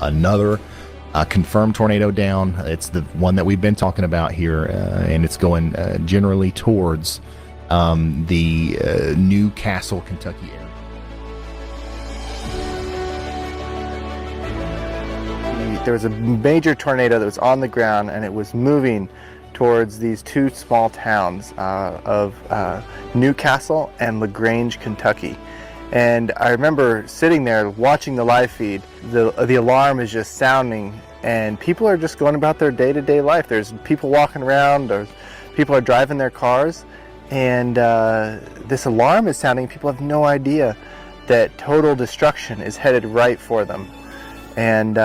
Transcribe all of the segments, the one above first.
another confirmed tornado down. It's the one that we've been talking about here, and it's going generally towards the Newcastle, Kentucky area. There was a major tornado that was on the ground, and it was moving towards these two small towns of Newcastle and LaGrange, Kentucky. And I remember sitting there watching the live feed. The alarm is just sounding, and people are just going about their day-to-day life. There's people walking around, or people are driving their cars, and this alarm is sounding. People have no idea that total destruction is headed right for them. And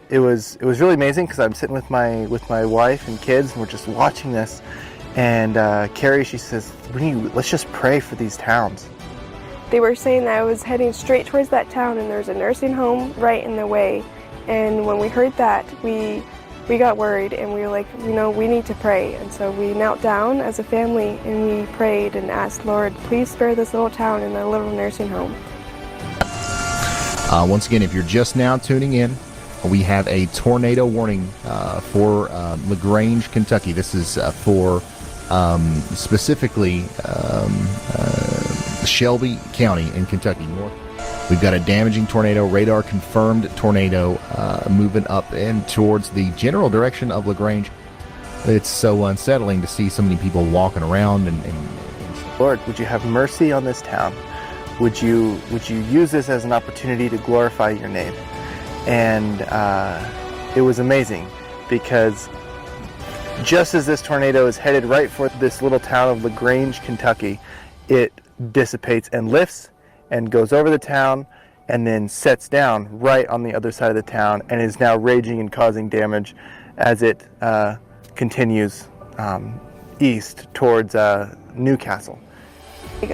it was really amazing, because I'm sitting with my wife and kids, and we're just watching this. And Carrie, she says, let's just pray for these towns. They were saying that I was heading straight towards that town, and there's a nursing home right in the way. And when we heard that, we got worried, and we were like, we need to pray. And so we knelt down as a family, and we prayed and asked, Lord, please spare this little town and the little nursing home. Once again, if you're just now tuning in, we have a tornado warning for LaGrange, Kentucky. This is for specifically Shelby County in Kentucky. We've got a damaging tornado, radar confirmed tornado moving up and towards the general direction of LaGrange. It's so unsettling to see so many people walking around. And Lord, would you have mercy on this town? Would you use this as an opportunity to glorify your name? And it was amazing, because just as this tornado is headed right for this little town of LaGrange, Kentucky, it dissipates and lifts and goes over the town and then sets down right on the other side of the town, and is now raging and causing damage as it continues east towards Newcastle.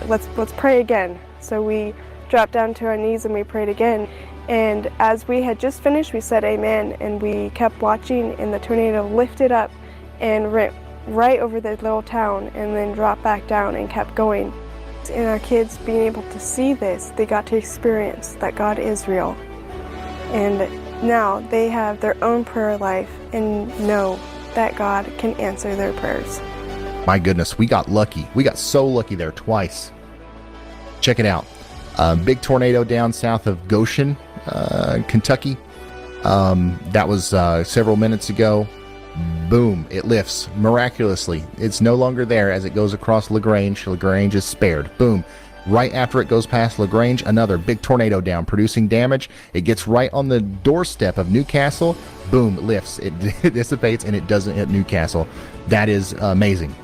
Let's pray again. So we dropped down to our knees and we prayed again. And as we had just finished, we said amen, and we kept watching, and the tornado lifted up and went right over the little town and then dropped back down and kept going. And our kids being able to see this, they got to experience that God is real. And now they have their own prayer life and know that God can answer their prayers. my goodness, we got lucky. We got so lucky there twice. Check it out. Big tornado down south of Goshen, Kentucky. That was several minutes ago. Boom, it lifts miraculously. It's no longer there as it goes across LaGrange. LaGrange is spared. Boom. Right after it goes past LaGrange, another big tornado down, producing damage. It gets right on the doorstep of Newcastle. Boom, it lifts. It dissipates, and it doesn't hit Newcastle. That is amazing.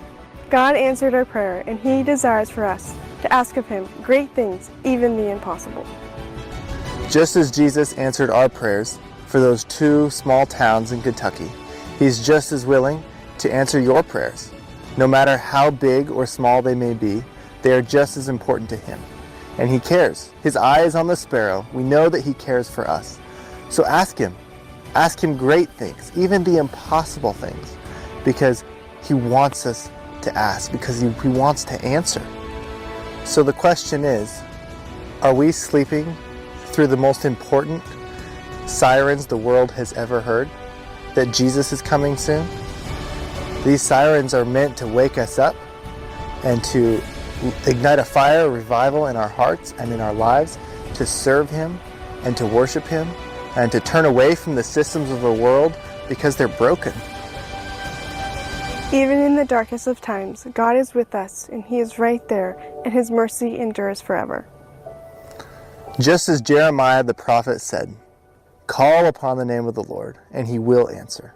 God answered our prayer, and He desires for us to ask of Him great things, even the impossible. Just as Jesus answered our prayers for those two small towns in Kentucky, He's just as willing to answer your prayers. No matter how big or small they may be, they are just as important to Him. And He cares. His eye is on the sparrow. We know that He cares for us. So ask Him. Ask Him great things, even the impossible things, because He wants us to ask, because He wants to answer. So the question is, are we sleeping through the most important sirens the world has ever heard? That Jesus is coming soon? These sirens are meant to wake us up and to ignite a fire of revival in our hearts and in our lives, to serve Him and to worship Him and to turn away from the systems of the world because they're broken. Even in the darkest of times, God is with us, and He is right there, and His mercy endures forever. Just as Jeremiah the prophet said, "Call upon the name of the Lord, and He will answer.